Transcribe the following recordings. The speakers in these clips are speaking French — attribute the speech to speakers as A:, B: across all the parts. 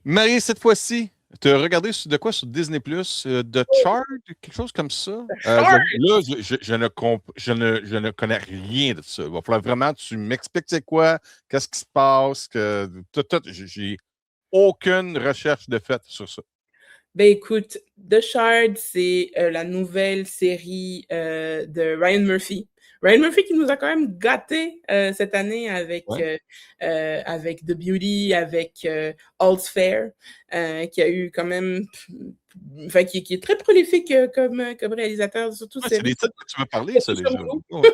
A: Marie, cette fois-ci, tu as regardé de quoi sur Disney+, The Chart, quelque chose comme ça?
B: Shark!
A: Là, je ne connais rien de ça. Il va falloir vraiment que tu m'expliques c'est quoi, qu'est-ce qui se passe, j'ai aucune recherche de fait sur ça.
B: Ben écoute, The Shard, c'est la nouvelle série de Ryan Murphy. Ryan Murphy qui nous a quand même gâté cette année
A: Ouais.
B: avec The Beauty, avec All's Fair, qui a eu quand même, enfin qui est très prolifique comme réalisateur, surtout
A: Ouais, c'est
B: série
A: des titres que tu m'as parlé, ça,
B: sur
A: déjà.
B: Hulu.
A: Ouais.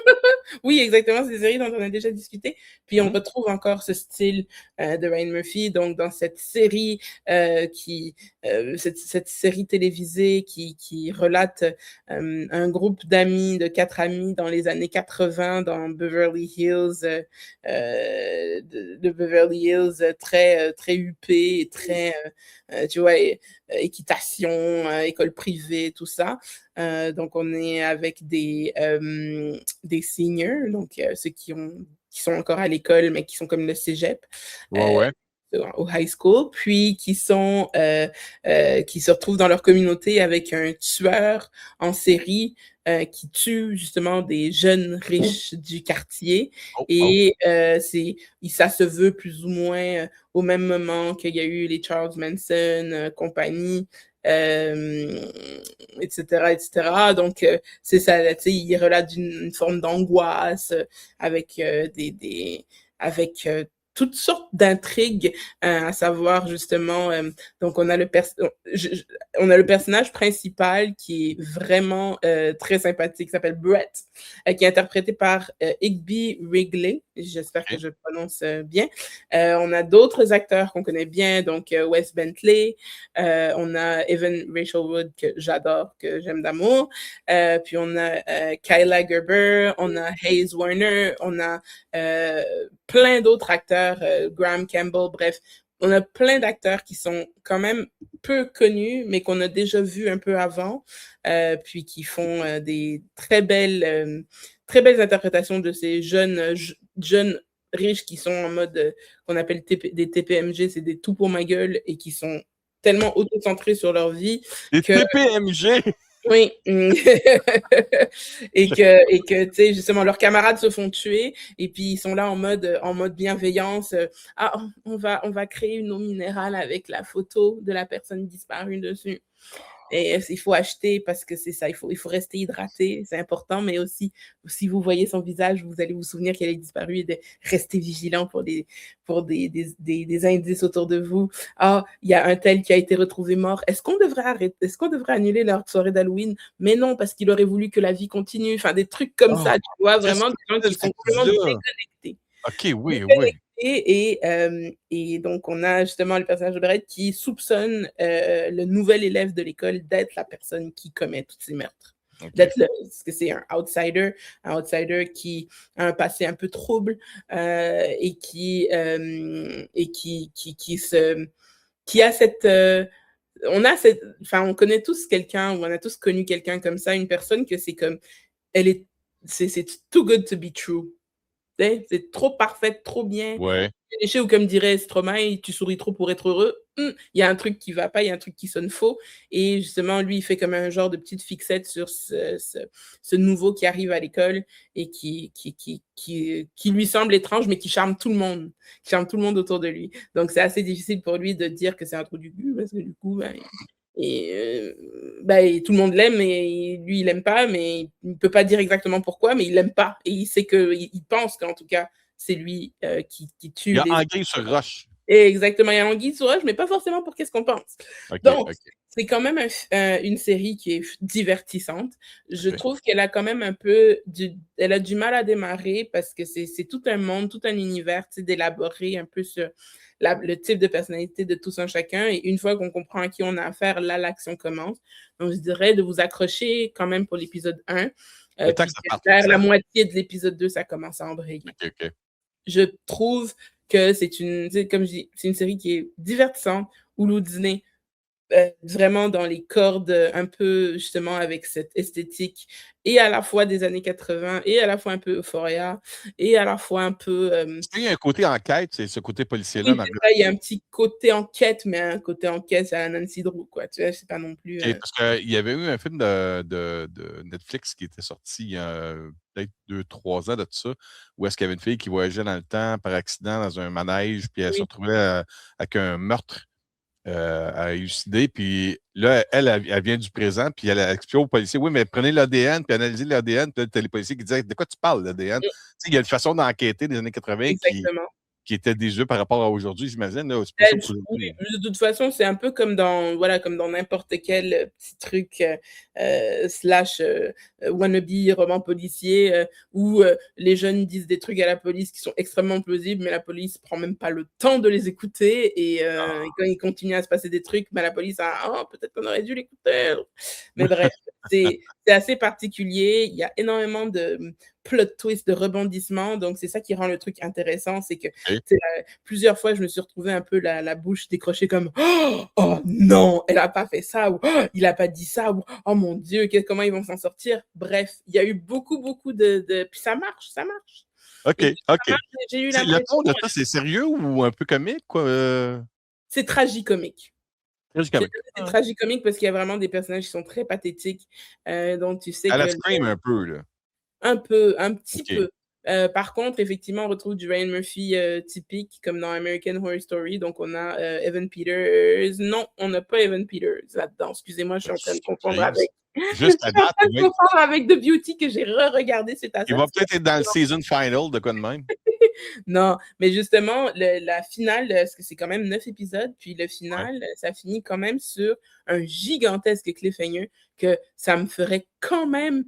B: Oui, exactement, c'est des séries dont on a déjà discuté. Puis on
A: Mhm.
B: retrouve encore ce style de Ryan Murphy, donc dans cette série cette série télévisée qui relate un groupe d'amis, de 4 amis dans les années 80 dans Beverly Hills, de Beverly Hills très huppé et très, tu vois, équitation, école privée, tout ça. Donc, on est avec des seniors, donc ceux qui sont encore à l'école, mais qui sont comme le cégep.
A: Ouais,
B: Euh,
A: ouais.
B: au high school, puis qui se retrouvent dans leur communauté avec un tueur en série qui tue justement des jeunes riches du quartier.
A: Oh, oh.
B: Et ça se veut plus ou moins au même moment qu'il y a eu les Charles Manson, compagnie, euh, etc., etc. Donc, c'est ça, tu sais, il relate une forme d'angoisse avec avec toutes sortes d'intrigues, à savoir justement, donc on a le personnage principal qui est vraiment très sympathique, qui s'appelle Brett, qui est interprété par Igby Wrigley, j'espère que
A: OK.
B: je prononce bien. On a d'autres acteurs qu'on connaît bien, donc Wes Bentley, on a Evan Rachel Wood que j'adore, que j'aime d'amour, puis on a Kyla Gerber, on a Hayes Warner, on a euh, plein d'autres acteurs, Graham Campbell, bref, on a plein d'acteurs qui sont quand même peu connus, mais qu'on a déjà vus un peu avant, puis qui font très belles interprétations de ces jeunes riches qui sont en mode qu'on appelle des TPMG, c'est des tout pour ma gueule, et qui sont tellement auto-centrés sur leur vie
A: Les
B: que
A: TPMG!
B: oui, et que tu sais justement leurs camarades se font tuer et puis ils sont là en mode bienveillance. Ah, on va créer une eau minérale avec la photo de la personne disparue dessus. Et il faut acheter parce que c'est ça, il faut rester hydraté, c'est important, mais aussi, si vous voyez son visage, vous allez vous souvenir qu'elle est disparue et de rester vigilant pour des indices autour de vous. Ah, il y a un tel qui a été retrouvé mort. Est-ce qu'on devrait annuler leur soirée d'Halloween? Mais non, parce qu'il aurait voulu que la vie continue. Enfin, des trucs comme
A: Oh,
B: ça, tu vois,
A: qu'est-ce
B: vraiment des gens
A: que
B: qui
A: ce que
B: sont
A: tu dis
B: complètement
A: là?
B: déconnectés.
A: OK, oui, oui.
B: Déconnecté et donc on a justement le personnage de Barrett qui soupçonne le nouvel élève de l'école d'être la personne qui commet tous ces meurtres.
A: OK.
B: D'être parce que c'est un outsider qui a un passé un peu trouble qui a cette enfin on connaît tous quelqu'un ou on a tous connu quelqu'un comme ça, une personne que c'est comme elle est c'est too good to be true, c'est trop parfait, trop bien.
A: Ouais.
B: Léché ou comme dirait Stromae, tu souris trop pour être heureux. Il y a un truc qui va pas, il y a un truc qui sonne faux. Et justement, lui, il fait comme un genre de petite fixette sur ce nouveau qui arrive à l'école et qui lui semble étrange, mais qui charme tout le monde. Qui charme tout le monde autour de lui. Donc, c'est assez difficile pour lui de dire que c'est un trou du cul, parce que du coup, et tout le monde l'aime et lui il aime pas, mais il peut pas dire exactement pourquoi, mais il l'aime pas et il sait que il pense qu'en tout cas c'est lui qui
A: Il y
B: tue
A: a
B: les
A: Anguille sur roche.
B: et exactement, il y a anguille sous roche, mais pas forcément pour qu'est-ce qu'on pense.
A: OK,
B: Donc,
A: OK,
B: c'est quand même une série qui est divertissante. Je
A: OK.
B: trouve qu'elle a quand même elle a du mal à démarrer parce que c'est tout un monde, tout un univers, tu sais, d'élaborer un peu sur le type de personnalité de tous un chacun. Et une fois qu'on comprend à qui on a affaire, là, l'action commence. Donc, je dirais de vous accrocher quand même pour l'épisode 1.
A: Le temps que
B: Puis
A: ça parte,
B: vers
A: ça.
B: la moitié de l'épisode 2, ça commence à embrayer.
A: OK, OK.
B: Je trouve que comme je dis, c'est une série qui est divertissante, où le dîner vraiment dans les cordes, un peu justement avec cette esthétique et à la fois des années 80 et à la fois un peu Euphoria et à la fois un peu,
A: Il y a un côté enquête, c'est ce côté policier-là
B: oui,
A: dans
B: c'est ça, il y a un petit côté enquête, mais un côté enquête à la Nancy Drew, quoi, tu vois? C'est pas non plus,
A: OK, parce qu'il y avait eu un film de Netflix qui était sorti il y a peut-être 2-3 ans de ça, où est-ce qu'il y avait une fille qui voyageait dans le temps par accident dans un manège, puis elle se
B: oui,
A: retrouvait, avec un meurtre, à élucider, puis là, elle vient du présent, puis elle explique aux policiers: «Oui, mais prenez l'ADN, puis analysez l'ADN», puis là, tu as les policiers qui disaient: «De quoi tu parles, l'ADN?» Tu
B: mmh,
A: sais, il y a une façon d'enquêter des années 80
B: exactement.
A: qui était désuet par rapport à aujourd'hui, j'imagine, là. C'est pas ça
B: Ben, oui,
A: qu'aujourd'hui
B: de toute façon, c'est un peu comme dans voilà, comme dans n'importe quel, petit truc, slash, wannabe roman policier, où, les jeunes disent des trucs à la police qui sont extrêmement plausibles, mais la police prend même pas le temps de les écouter et quand il continue à se passer des trucs, bah, la police: «Ah, oh, peut-être qu'on aurait dû l'écouter». Mais bref, c'est assez particulier. Il y a énormément de, plot twists, de rebondissements, donc c'est ça qui rend le truc intéressant, c'est que, tu
A: OK.
B: sais, plusieurs fois, je me suis retrouvée un peu la bouche décrochée comme: «Oh oh non, elle a pas fait ça» ou «Oh, il a pas dit ça» ou «Oh mon Dieu, comment ils vont s'en sortir?» Bref, il y a eu beaucoup, beaucoup de puis ça marche, ça marche
A: OK,
B: et puis ça
A: OK.
B: marche et j'ai eu
A: C'est le ton
B: l'impression
A: de ça, c'est sérieux ou un peu comique, quoi?
B: c'est tragicomique. Je
A: Tragicomique.
B: dirais que c'est
A: Ah.
B: tragicomique parce qu'il y a vraiment des personnages qui sont très pathétiques, donc tu sais
A: À la
B: que
A: Scream un peu, là.
B: un peu, un petit
A: OK.
B: peu. Par contre, effectivement, on retrouve du Ryan Murphy, typique comme dans American Horror Story. Donc on a, Evan Peters. Non, on n'a pas Evan Peters là-dedans. Excusez-moi, je suis en train de confondre
A: James,
B: avec je
A: juste à
B: suis en
A: date,
B: train de confondre avec The Beauty que j'ai re-regardé suite à
A: il
B: ça
A: va
B: parce que
A: peut-être être dans le season final de quoi de même.
B: non, mais justement, la finale, parce que c'est quand même 9 épisodes, puis le
A: Ouais.
B: final, ça finit quand même sur un gigantesque cliffhanger que ça me ferait quand même,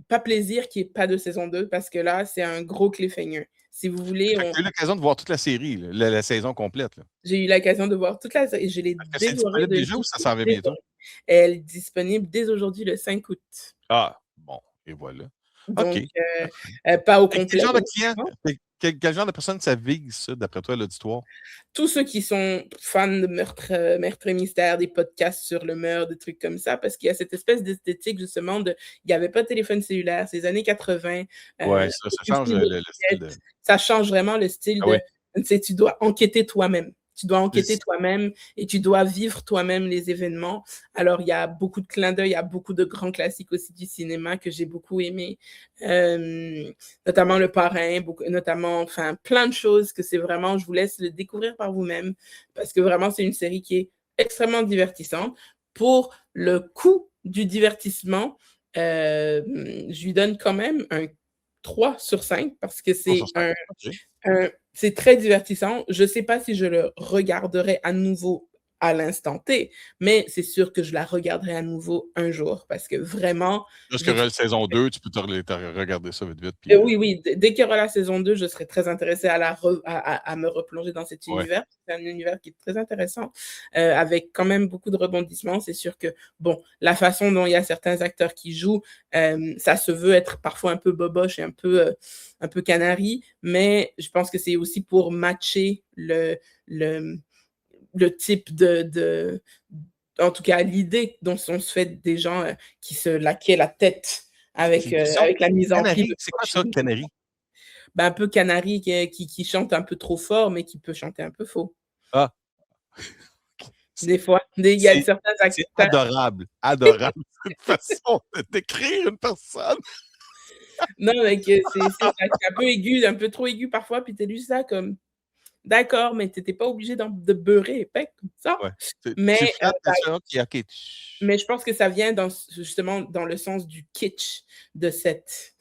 B: pas plaisir qu'il y ait pas de saison 2 parce que là, c'est un gros cliffhanger. Si vous voulez,
A: Fait que tu as eu l'occasion de voir toute la série, là, la saison complète, là.
B: j'ai eu l'occasion de voir toute la et je l'ai
A: Est-ce que c'est
B: dévorée
A: disponible
B: de
A: déjà ou
B: début
A: ça s'en vient bientôt?
B: dévorée. Elle est disponible dès aujourd'hui, le 5 août.
A: Ah, bon, et voilà. OK,
B: Donc,
A: parfait.
B: pas au
A: Et quel
B: complet,
A: genre de
B: bien
A: client?
B: évidemment.
A: Quel genre de personne ça vise, ça, d'après toi, l'auditoire?
B: Tous ceux qui sont fans de meurtre et mystère, des podcasts sur le meurtre, des trucs comme ça, parce qu'il y a cette espèce d'esthétique justement de il y avait pas de téléphone cellulaire, c'est les années 80,
A: Ouais, ça
B: aucune
A: change
B: prise de
A: le style de
B: disquette. Ça change vraiment le style
A: ah ouais,
B: de tu sais, tu dois enquêter toi-même. Tu dois enquêter
A: plus
B: toi-même et tu dois vivre toi-même les événements. Alors, il y a beaucoup de clins d'œil, il y a beaucoup de grands classiques aussi du cinéma que j'ai beaucoup aimé, notamment Le Parrain, beaucoup notamment enfin plein de choses que c'est vraiment je vous laisse le découvrir par vous-même parce que vraiment c'est une série qui est extrêmement divertissante. Pour le coût du divertissement, je lui donne quand même un 3 sur 5 parce que
A: 3 sur
B: c'est
A: 5. OK.
B: c'est très divertissant. Je sais pas si je le regarderai à nouveau à l'instant T, mais c'est sûr que je la regarderai à nouveau un jour parce que vraiment,
A: Lorsqu'il
B: je
A: y aura
B: trouve
A: la saison 2, tu peux te regarder ça vite, vite, puis,
B: oui, oui, dès qu'il y aura la saison 2, je serai très intéressée à la re à me replonger dans cet
A: ouais.
B: univers. C'est un univers qui est très intéressant, avec quand même beaucoup de rebondissements. C'est sûr que, bon, la façon dont il y a certains acteurs qui jouent, ça se veut être parfois un peu boboche et un peu canari, mais je pense que c'est aussi pour matcher le le type de en tout cas, l'idée dont on se fait des gens, qui se laquaient la tête
A: OK. Disons,
B: avec la mise en pli
A: Canary,
B: de
A: c'est quoi ça, Canary?
B: bah, un peu canari qui chante un peu trop fort, mais qui peut chanter un peu faux.
A: Ah,
B: Des fois, il y a
A: c'est
B: certains
A: c'est
B: acteurs
A: adorable, adorable, cette façon de décrire une personne.
B: non, mais que c'est ça, c'est un peu aigu, un peu trop aigu parfois, puis tu es juste là comme: «D'accord, mais tu étais pas obligé de beurrer épais comme ça».
A: Ouais. Tu
B: Mais
A: flattes ça, OK, OK.
B: je pense que ça vient dans justement dans le sens du kitsch de cette,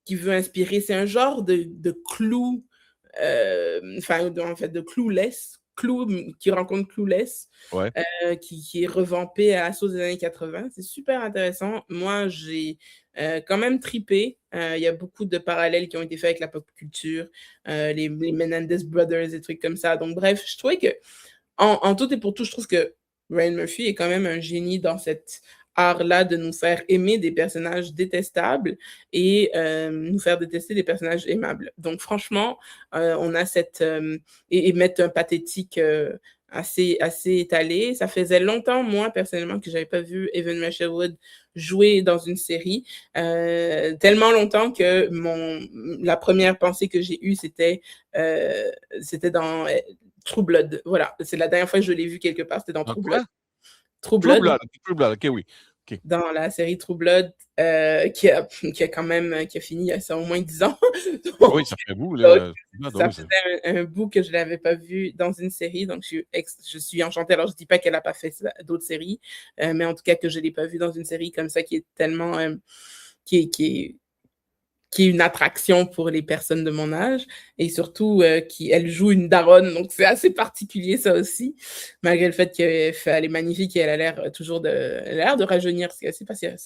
B: qui veut inspirer. C'est un genre de clou, enfin, en fait, de Clueless, Clou qui rencontre Clueless,
A: Ouais.
B: qui est revampé à la sauce des années 80. C'est super intéressant. Moi, j'ai, quand même tripé. Il y a beaucoup de parallèles qui ont été faits avec la pop culture, les Menendez Brothers, des trucs comme ça. Donc bref, je trouvais que en tout et pour tout, je trouve que Ryan Murphy est quand même un génie dans cette art-là de nous faire aimer des personnages détestables et nous faire détester des personnages aimables. Donc franchement, on a et mettre un pathétique, assez étalé. Ça faisait longtemps, moi, personnellement, que j'avais pas vu Evan Rachel Wood jouer dans une série, tellement longtemps que la première pensée que j'ai eue, c'était dans, True Blood. Voilà, c'est la dernière fois que je l'ai vu quelque part, c'était dans
A: Dans
B: True Blood.
A: quoi?
B: True
A: True
B: Blood,
A: Blood. True Blood, OK, oui. OK.
B: dans la série True Blood, qui a quand même qui a fini il y a ça au moins 10 ans.
A: Oui,
B: Donc
A: ça fait bout,
B: donc
A: là. True Blood,
B: ça
A: oui, ça
B: faisait un bout que je ne l'avais pas vu dans une série, donc je suis enchantée. Alors je dis pas qu'elle a pas fait d'autres séries, mais en tout cas que je l'ai pas vue dans une série comme ça qui est tellement, qui est qui est qui est une attraction pour les personnes de mon âge et surtout, elle joue une daronne, donc c'est assez particulier ça aussi, malgré le fait qu'elle est magnifique et elle a l'air elle a l'air de rajeunir, c'est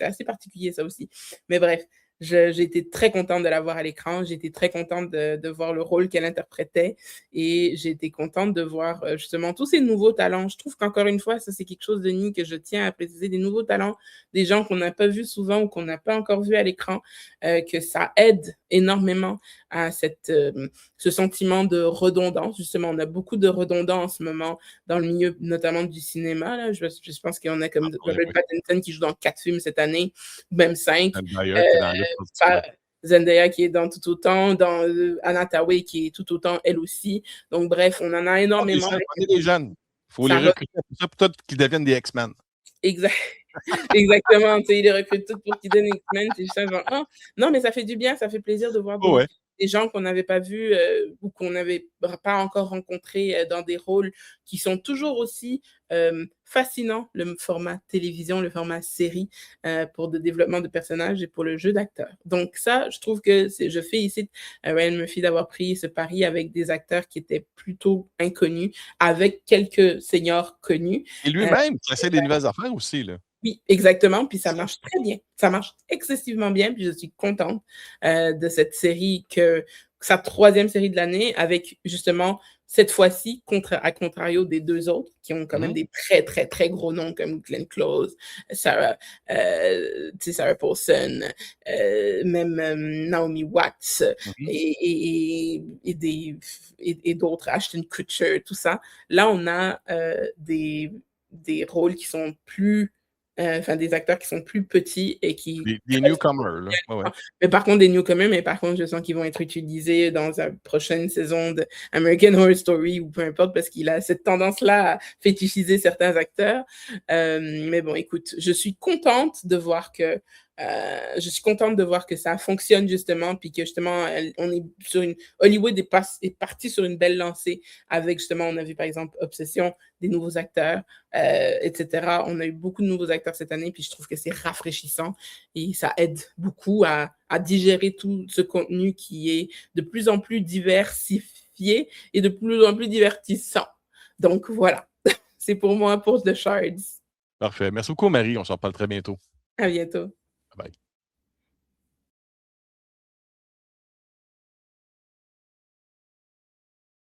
B: assez particulier ça aussi. Mais bref, j'ai été très contente de la voir à l'écran, j'ai été très contente de voir le rôle qu'elle interprétait et j'ai été contente de voir, justement tous ces nouveaux talents. Je trouve qu'encore une fois, ça c'est quelque chose, Denis, que je tiens à préciser, des nouveaux talents, des gens qu'on n'a pas vus souvent ou qu'on n'a pas encore vus à l'écran, que ça aide énormément à ce sentiment de redondance. Justement, on a beaucoup de redondants en ce moment dans le milieu, notamment du cinéma. Là. Je pense qu'on a comme
A: oui,
B: Robert
A: oui.
B: Pattinson qui joue dans 4 films cette année, ou même 5.
A: Zendaya qui est dans l'autre
B: Par-
A: particulier.
B: Zendaya qui est dans tout autant, dans Anna Tawai qui est tout autant elle aussi. Donc bref, on en a énormément.
A: On est des jeunes. Il faut les
B: Ça
A: recruter pour ça, pour qu'ils deviennent des X-Men.
B: Exact. Exactement, tu sais, ils les recrutent toutes pour qu'ils donnent X-Men, c'est juste genre, ah, non, mais ça fait du bien, ça fait plaisir de voir
A: Oh, ouais.
B: des gens qu'on n'avait pas vus ou qu'on n'avait pas encore rencontrés dans des rôles qui sont toujours aussi fascinants, le format télévision, le format série, pour le développement de personnages et pour le jeu d'acteurs. Donc ça, je trouve que je félicite Ryan Murphy d'avoir pris ce pari avec des acteurs qui étaient plutôt inconnus, avec quelques seniors connus.
A: Et lui-même, qui essaie des nouvelles affaires aussi, là.
B: Oui, exactement, puis ça marche très bien. Ça marche excessivement bien, puis je suis contente de cette série, sa 3e série de l'année, avec justement, cette fois-ci, à contrario des 2 autres, qui ont quand même des très, très, très gros noms comme Glenn Close, Sarah Paulson, même Naomi Watts et d'autres, Ashton Kutcher, tout ça. Là, on a des rôles qui sont plus des acteurs qui sont plus petits et qui
A: Des newcomers, là. Ouais, ouais.
B: mais par contre des newcomers, mais par contre je sens qu'ils vont être utilisés dans la prochaine saison de American Horror Story ou peu importe parce qu'il a cette tendance-là à fétichiser certains acteurs. Mais bon, écoute, je suis contente de voir que ça fonctionne justement, puis que justement, on est Hollywood est parti sur une belle lancée avec justement, on a vu par exemple Obsession, des nouveaux acteurs, etc. On a eu beaucoup de nouveaux acteurs cette année, puis je trouve que c'est rafraîchissant et ça aide beaucoup à digérer tout ce contenu qui est de plus en plus diversifié et de plus en plus divertissant. Donc voilà, c'est pour moi pour The Shards.
A: Parfait. Merci beaucoup, Marie. On s'en parle très bientôt.
B: À bientôt.
A: Bye.